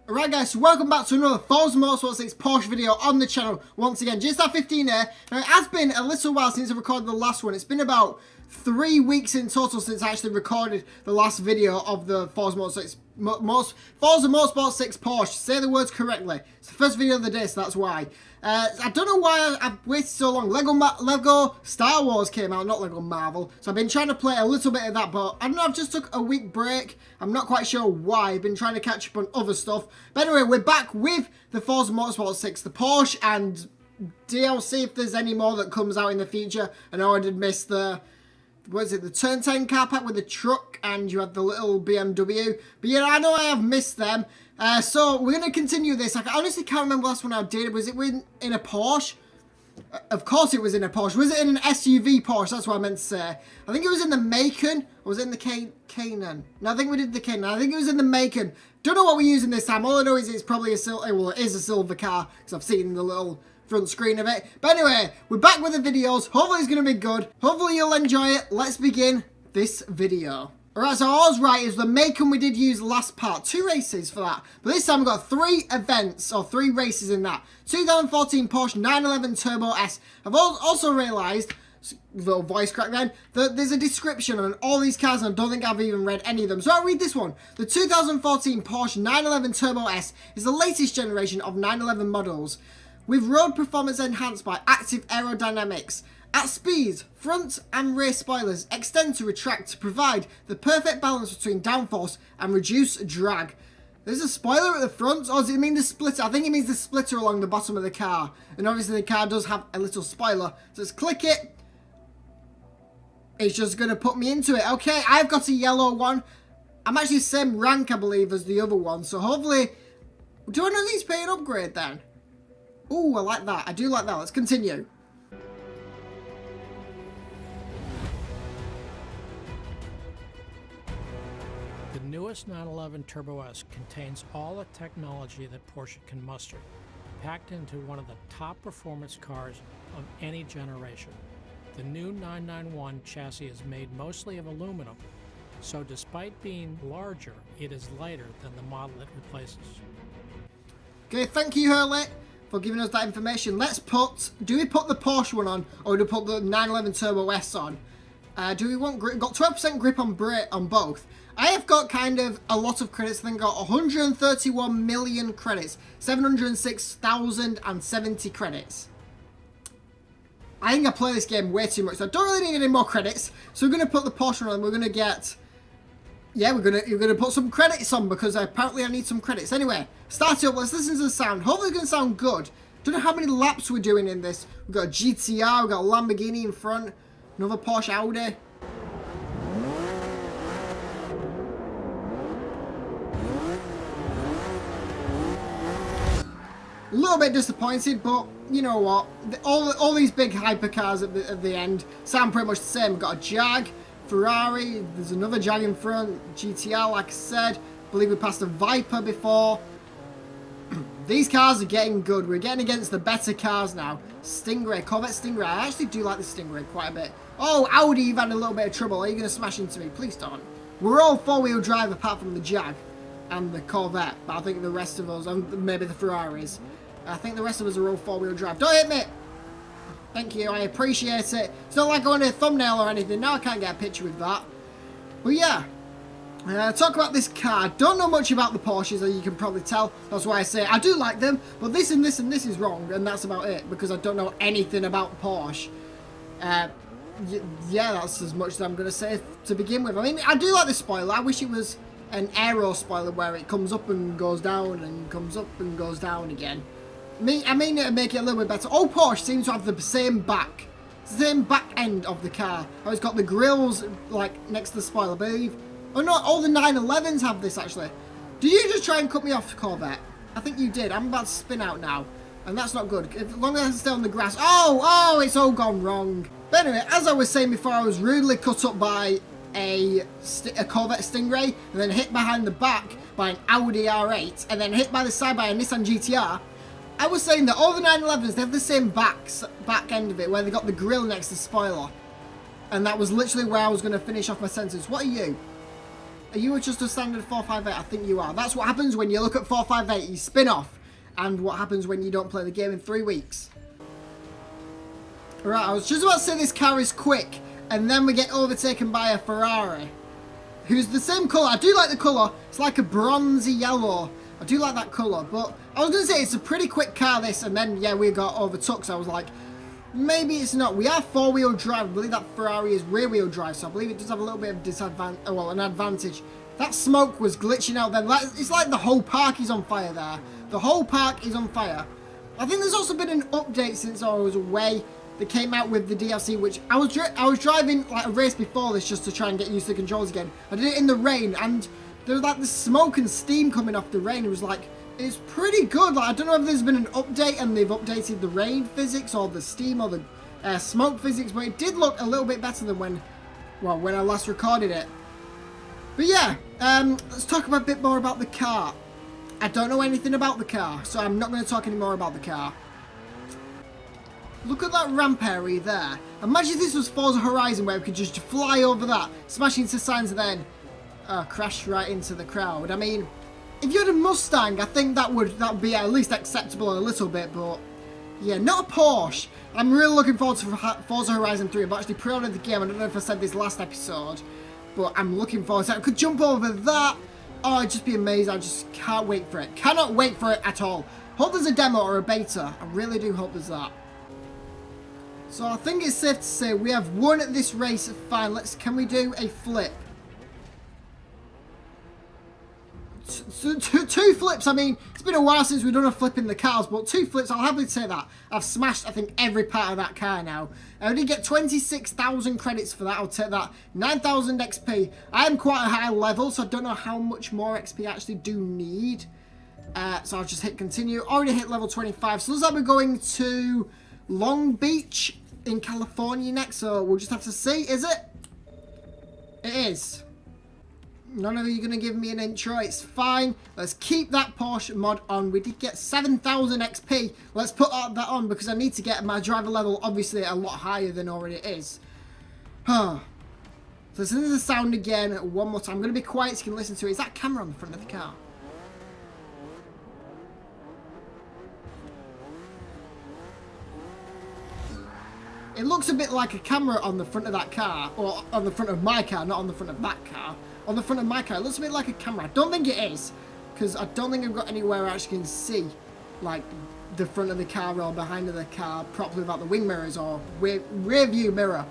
Alright guys, so welcome back to another Forza Motorsport 6 Porsche video on the channel once again. GSR15 here. Now it has been a little while since I recorded the last one. It's been about 3 weeks in total since I actually recorded the last video of the Forza Motorsport 6 Porsche. Say the words correctly. It's the first video of the day, so that's why. I don't know why I've waited so long. Lego Star Wars came out, not Lego Marvel. So I've been trying to play a little bit of that, but I don't know, I've just took a week break. I'm not quite sure why. I've been trying to catch up on other stuff. But anyway, we're back with the Forza Motorsport 6, the Porsche, and DLC if there's any more that comes out in the future. I know I did miss the... what is it, the Turn 10 car pack with the truck, and you have the little BMW. But yeah, I know I have missed them. So we're going to continue this. I honestly can't remember the last one I did. Was it in a Porsche? Of course it was in a Porsche. Was it in an SUV Porsche? That's what I meant to say. I think it was in the Macan. Or was it in the Cayman? No, I think we did the Cayman. I think it was in the Macan. Don't know what we're using this time. All I know is it's probably a silver... well, it is a silver car. Because I've seen the little... front screen of it. But anyway, we're back with the videos. Hopefully it's going to be good. Hopefully you'll enjoy it. Let's begin this video. Alright, so I was right. It was the Macon we did use last part. 2 races for that. But this time we've got 3 events, or 3 races in that. 2014 Porsche 911 Turbo S. I've also realised, little voice crack then, that there's a description on all these cars and I don't think I've even read any of them. So I'll read this one. The 2014 Porsche 911 Turbo S is the latest generation of 911 models, with road performance enhanced by active aerodynamics. At speeds, front and rear spoilers extend to retract to provide the perfect balance between downforce and reduce drag. There's a spoiler at the front, or does it mean the splitter? I think it means the splitter along the bottom of the car. And obviously the car does have a little spoiler. So let's click it. It's just going to put me into it. Okay, I've got a yellow one. I'm actually the same rank, I believe, as the other one. So hopefully... do I know these pay an upgrade then? Ooh, I like that. I do like that. Let's continue. The newest 911 Turbo S contains all the technology that Porsche can muster, packed into one of the top performance cars of any generation. The new 991 chassis is made mostly of aluminum, so despite being larger, it is lighter than the model it replaces. Okay, thank you, Hurley, for giving us that information. Let's put... do we put the Porsche one on, or do we put the 911 Turbo S on? Do we want grip? Got 12% grip on both. I have got kind of a lot of credits. I think I got 131 million credits. 706,070 credits. I think I play this game way too much, so I don't really need any more credits. So we're going to put the Porsche on and we're going to get... yeah, you're gonna put some credits on because apparently I need some credits. Anyway, start it up. Let's listen to the sound. Hopefully it's gonna sound good. Don't know how many laps we're doing in this. We've got a GTR, we've got a Lamborghini in front, another Porsche Audi. A little bit disappointed, but you know what? All these big hypercars at the end sound pretty much the same. We've got a Jag, Ferrari, there's another Jag in front, GTR, like I said. I believe we passed a Viper before. These cars are getting good. We're getting against the better cars now. Stingray, Corvette Stingray. I actually do like the Stingray quite a bit. Oh, Audi, you've had a little bit of trouble. Are you going to smash into me? Please don't. We're all 4-wheel drive apart from the Jag and the Corvette. But I think the rest of us, maybe the Ferraris, I think the rest of us are all 4-wheel drive. Don't hit me! Thank you, I appreciate it. It's not like I want a thumbnail or anything. No, I can't get a picture with that. But yeah, talk about this car. Don't know much about the Porsches, as you can probably tell. That's why I say I do like them, but this and this and this is wrong, and that's about it, because I don't know anything about Porsche. Yeah, that's as much as I'm going to say to begin with. I mean, I do like the spoiler. I wish it was an aero spoiler where it comes up and goes down and comes up and goes down again. I mean, it'd make it a little bit better. All Porsche seems to have the same back end of the car. Oh, it's got the grills like next to the spoiler, I believe. Oh no, all the 911s have this actually. Did you just try and cut me off, Corvette? I think you did. I'm about to spin out now, and that's not good. As long as I stay on the grass. Oh, it's all gone wrong. But anyway, as I was saying before, I was rudely cut up by a Corvette Stingray, and then hit behind the back by an Audi R8, and then hit by the side by a Nissan GTR. I was saying that all the 911s, they have the same back end of it, where they got the grille next to the spoiler. And that was literally where I was going to finish off my sentence. What are you? Are you just a standard 458? I think you are. That's what happens when you look at 458. You spin off. And what happens when you don't play the game in 3 weeks. Right, I was just about to say this car is quick. And then we get overtaken by a Ferrari. Who's the same colour. I do like the colour. It's like a bronzy yellow. I do like that colour. But I was going to say it's a pretty quick car, this. And then, yeah, we got overtook. So I was like, maybe it's not. We are four-wheel drive. I believe that Ferrari is rear-wheel drive. So I believe it does have a little bit of disadvantage. Oh, well, an advantage. That smoke was glitching out then. It's like the whole park is on fire there. The whole park is on fire. I think there's also been an update since I was away that came out with the DLC, which I was driving like a race before this just to try and get used to the controls again. I did it in the rain, and there was like the smoke and steam coming off the rain. It was like, it's pretty good. Like, I don't know if there's been an update and they've updated the rain physics or the steam or the smoke physics, but it did look a little bit better than when I last recorded it. But yeah, let's talk a bit more about the car. I don't know anything about the car, so I'm not going to talk any more about the car. Look at that ramp area there. Imagine if this was Forza Horizon where we could just fly over that, smash into signs and then crash right into the crowd. I mean, if you had a Mustang, I think that would be at least acceptable a little bit, but yeah, not a Porsche. I'm really looking forward to Forza Horizon 3. I've actually pre-ordered the game. I don't know if I said this last episode, but I'm looking forward to it. I could jump over that. Oh, it'd just be amazing. I just can't wait for it. Cannot wait for it at all. Hope there's a demo or a beta. I really do hope there's that. So I think it's safe to say we have won at this race. Fine, can we do a flip? Two flips. I mean, it's been a while since we've done a flip in the cars, but 2 flips, I'll happily say that. I've smashed, I think, every part of that car now. I did get 26,000 credits for that. I'll take that. 9,000 XP. I am quite a high level, so I don't know how much more XP I actually do need. So I'll just hit continue. Already hit level 25. So looks like we're going to Long Beach in California next. So we'll just have to see. Is it? It is. None of you are going to give me an intro. It's fine. Let's keep that Porsche mod on. We did get 7,000 XP. Let's put that on because I need to get my driver level obviously a lot higher than already it is. So listen to the sound again one more time. I'm going to be quiet so you can listen to it. Is that camera on the front of the car? It looks a bit like a camera on the front of that car. Or on the front of my car, not on the front of that car. On the front of my car, it looks a bit like a camera. I don't think it is, because I don't think I've got anywhere I actually can see, like, the front of the car or behind of the car properly without the wing mirrors or rear view mirror.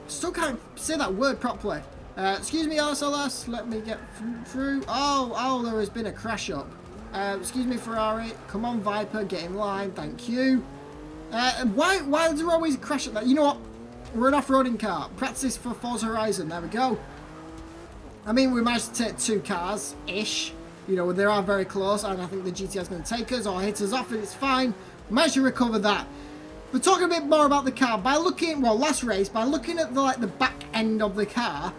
Still can't say that word properly. Excuse me, RSLS, let me get through. Oh, there has been a crash up. Excuse me, Ferrari. Come on, Viper, get in line. Thank you. Why is there always a crash up there? You know what? We're an off-roading car. Practice for Forza Horizon. There we go. I mean, we managed to take 2 cars-ish. You know, they are very close, and I think the GTR is going to take us or hit us off, and it's fine. We managed to recover that. But talking a bit more about the car, by looking, well, last race, by looking at the back end of the car,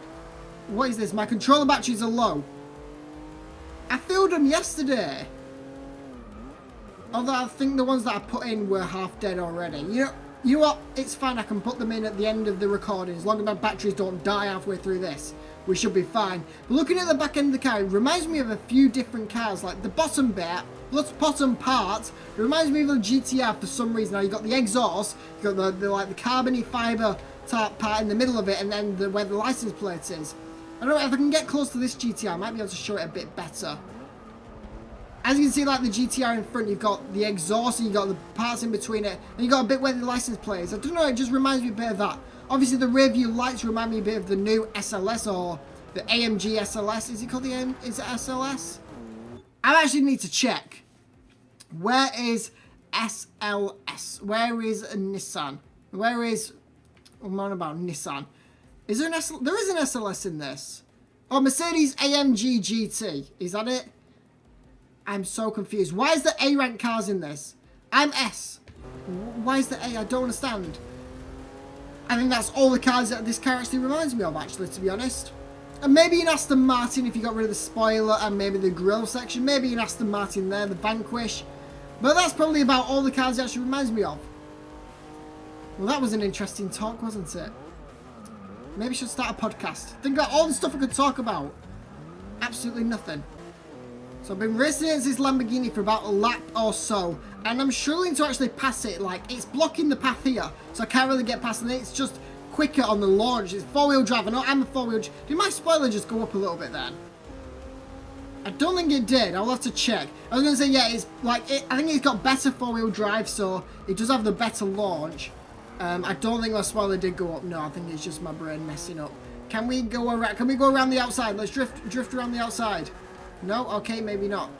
what is this? My controller batteries are low. I filled them yesterday. Although I think the ones that I put in were half dead already. You know what? It's fine. I can put them in at the end of the recording as long as my batteries don't die halfway through this. We should be fine. But looking at the back end of the car, it reminds me of a few different cars. Like the bottom bit, the bottom part, it reminds me of a GTR for some reason. Now you've got the exhaust, you've got the carbony fibre type part in the middle of it, and then where the license plate is. I don't know if I can get close to this GTR, I might be able to show it a bit better. As you can see, like the GTR in front, you've got the exhaust, and you've got the parts in between it, and you've got a bit where the license plate is. I don't know, it just reminds me a bit of that. Obviously, the rear view lights remind me a bit of the new SLS or the AMG SLS. Is it called is it SLS? I actually need to check. Where is SLS? Where is Nissan? Where is... I'm on about Nissan. Is there an SLS? There is an SLS in this. Oh, Mercedes AMG GT. Is that it? I'm so confused. Why is the A-rank cars in this? I'm S. Why is the A? I don't understand. I think that's all the cars that this car actually reminds me of, actually, to be honest. And maybe an Aston Martin if you got rid of the spoiler and maybe the grille section. Maybe an Aston Martin there, the Vanquish. But that's probably about all the cars it actually reminds me of. Well, that was an interesting talk, wasn't it? Maybe I should start a podcast. Think about all the stuff I could talk about. absolutely nothing. So I've been racing against this Lamborghini for about a lap or so, and I'm struggling to actually pass it. Like, it's blocking the path here, so I can't really get past it. It's just quicker on the launch. It's four-wheel drive. I know I'm a four-wheel. Did my spoiler just go up a little bit then? I don't think it did. I'll have to check. I was going to say, yeah, it's like, I think it's got better four-wheel drive, so it does have the better launch. I don't think my spoiler did go up. No, I think it's just my brain messing up. Can we go around? Can we go around the outside? Let's drift around the outside. No? Okay, maybe not.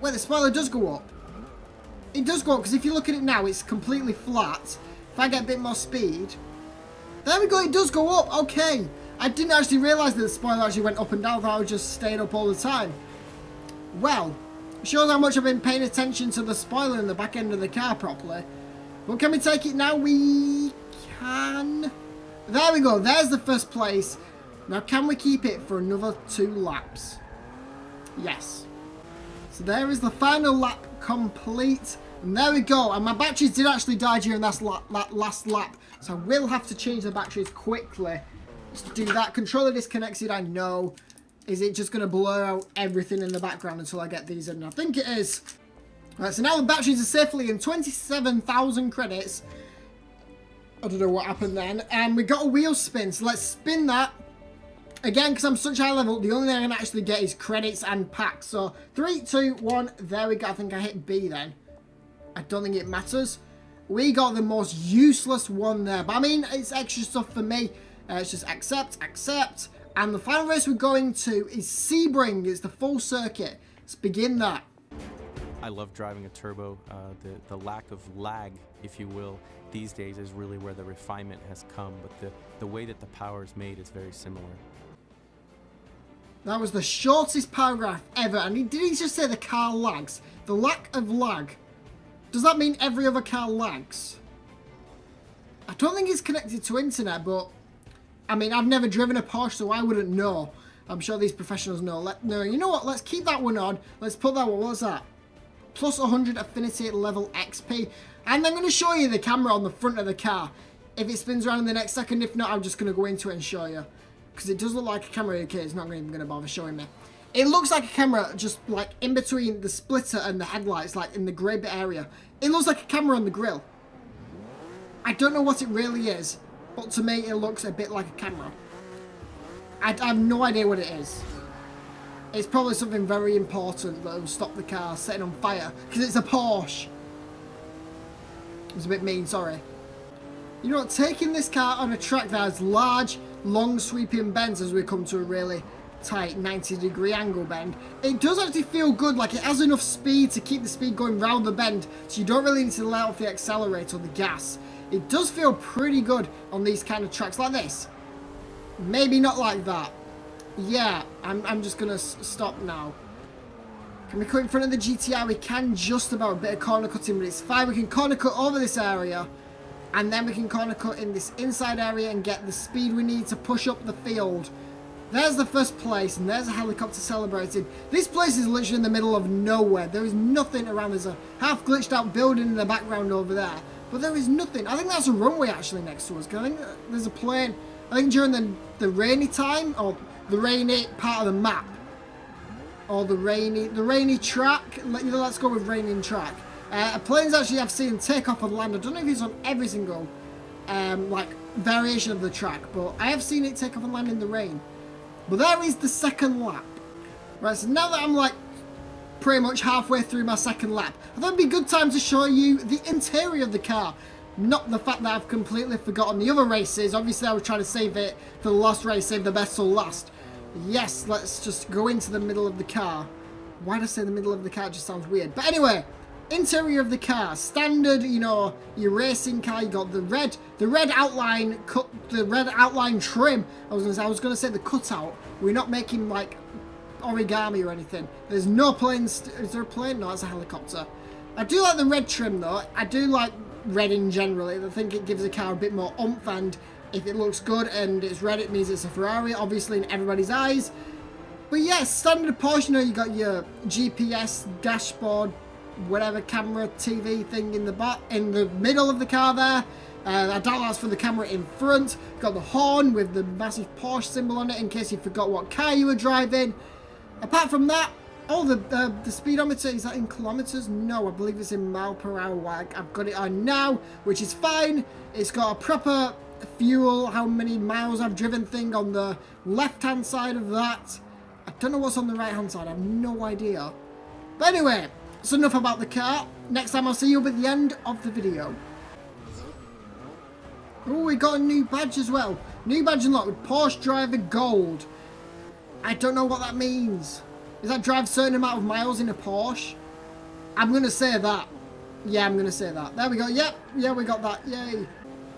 Wait, the spoiler does go up. It does go up, because if you look at it now, it's completely flat. If I get a bit more speed... There we go, it does go up. Okay. I didn't actually realise that the spoiler actually went up and down. I thought I was just staying up all the time. Well, shows how much I've been paying attention to the spoiler in the back end of the car properly. But can we take it now? We can. There we go. There's the first place. Now, can we keep it for another 2 laps? Yes. So there is the final lap complete. And there we go. And my batteries did actually die during that last lap. So I will have to change the batteries quickly. Just do that. Controller disconnected, I know. Is it just going to blur out everything in the background until I get these in? I think it is. Right, so now the batteries are safely in. 27,000 credits. I don't know what happened then. And we got a wheel spin. So let's spin that. Again, because I'm such high level, the only thing I can actually get is credits and packs. So 3, 2, 1. There we go. I think I hit B then. I don't think it matters. We got the most useless one there. But I mean, it's extra stuff for me. It's just accept, accept. And the final race we're going to is Sebring. It's the full circuit. Let's begin that. I love driving a turbo. The lack of lag, if you will, these days is really where the refinement has come. But the way that the power is made is very similar. That was the shortest paragraph ever. And did he just say the car lags? The lack of lag. Does that mean every other car lags? I don't think it's connected to internet, but... I mean, I've never driven a Porsche, so I wouldn't know. I'm sure these professionals know. No, you know what? Let's keep that one on. Let's put that one. What's that? Plus 100 affinity level XP. And I'm going to show you the camera on the front of the car. If it spins around in the next second. If not, I'm just going to go into it and show you. Because it does look like a camera. Okay, it's not even going to bother showing me. It looks like a camera just like in between the splitter and the headlights, like in the grey bit area. It looks like a camera on the grill. I don't know what it really is. But to me, it looks a bit like a camera. I have no idea what it is. It's probably something very important that will stop the car setting on fire. Because it's a Porsche. It was a bit mean, sorry. You know what? Taking this car on a track that has large, long sweeping bends as we come to a really tight 90-degree angle bend, it does actually feel good. Like it has enough speed to keep the speed going round the bend. So you don't really need to let off the accelerator or the gas. It does feel pretty good on these kind of tracks like this. Maybe not like that. Yeah, I'm just going to stop now. Can we cut in front of the GTR? We can just about. A bit of corner cutting, but it's fine. We can corner cut over this area. And then we can corner cut in this inside area and get the speed we need to push up the field. There's the first place, and there's a helicopter celebrating. This place is literally in the middle of nowhere. There is nothing around. There's a half glitched out building in the background over there. But there is nothing. I think that's a runway actually next to us. I think there's a plane. I think during the rainy time, or the rainy part of the map, or the rainy track. Let's go with raining track. Planes actually I've seen take off and land. I don't know if it's on every single like variation of the track, but I have seen it take off and land in the rain. But there is the second lap. Right, so now that I'm like pretty much halfway through my second lap, I thought it'd be a good time to show you the interior of the car. Not the fact that I've completely forgotten the other races. Obviously I was trying to save it for the last race, save the best till last. Yes, let's just go into the middle of the car. Why did I say the middle of the car? It just sounds weird. But anyway, interior of the car, standard, you know, your racing car. You got the red outline cut, the red outline trim. I was gonna say the cutout. We're not making like origami or anything. There's no planes. Is there a plane? No, it's a helicopter. I do like the red trim though. I do like red in general. I think it gives the car a bit more oomph, and if it looks good and it's red, it means it's a Ferrari, obviously in everybody's eyes. But yes, standard Porsche, you know, you got your GPS, dashboard, whatever camera, TV thing in the middle of the car there. I doubt that's for the camera in front. Got the horn with the massive Porsche symbol on it in case you forgot what car you were driving. Apart from that, oh, the speedometer, is that in kilometers? No, I believe it's in mile per hour. I've got it on now, which is fine. It's got a proper fuel, how many miles I've driven thing on the left-hand side of that. I don't know what's on the right-hand side. I have no idea. But anyway, that's enough about the car. Next time I'll see you at the end of the video. Oh, we got a new badge as well. New badge unlocked with Porsche Driver Gold. I don't know what that means. Is that drive a certain amount of miles in a Porsche? I'm going to say that. Yeah, I'm going to say that. There we go. Yep. Yeah, we got that. Yay.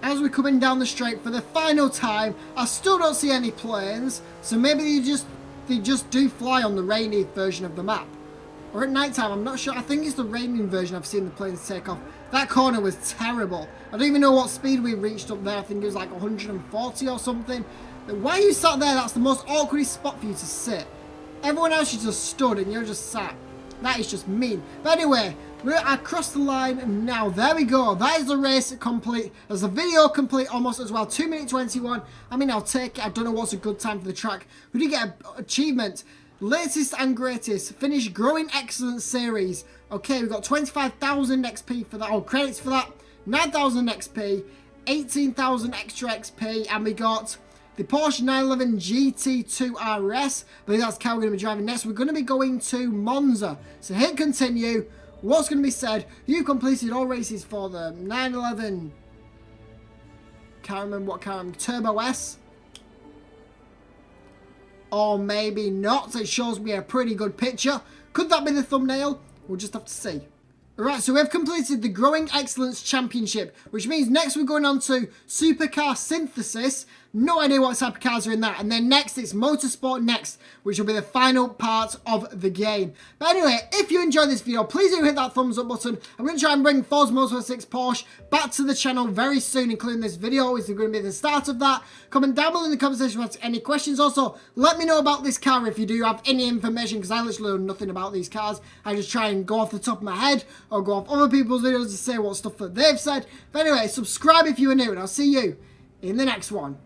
As we're coming down the straight for the final time, I still don't see any planes. So maybe they just do fly on the rainy version of the map. Or at night time, I'm not sure. I think it's the raining version I've seen the planes take off. That corner was terrible. I don't even know what speed we reached up there. I think it was like 140 or something. Why are you sat there? That's the most awkward spot for you to sit. Everyone else is just stood and you're just sat. That is just mean. But anyway, we're across the line now. There we go. That is the race complete. There's a video complete almost as well. 2 minute 21. I mean, I'll take it. I don't know what's a good time for the track. We did get an achievement. Latest and greatest. Finish Growing Excellence Series. Okay, we've got 25,000 XP for that. Oh, credits for that. 9,000 XP. 18,000 extra XP. And we got the Porsche 911 GT2 RS. I believe that's the car we're going to be driving next. We're going to be going to Monza. So hit continue. What's going to be said? You completed all races for the 911. Can't remember what car. Turbo S. Or maybe not. It shows me a pretty good picture. Could that be the thumbnail? We'll just have to see. Alright, so we've completed the Growing Excellence Championship, which means next we're going on to Supercar Synthesis. No idea what type of cars are in that. And then next it's Motorsport Next, which will be the final part of the game. But anyway, if you enjoyed this video, please do hit that thumbs up button. I'm going to try and bring Forza Motorsport 6 Porsche back to the channel very soon, including this video is going to be the start of that. Comment down below in the comment section if you have any questions. Also, let me know about this car if you do have any information, because I literally know nothing about these cars. I just try and go off the top of my head or go off other people's videos to say what stuff that they've said. But anyway, subscribe if you are new, and I'll see you in the next one.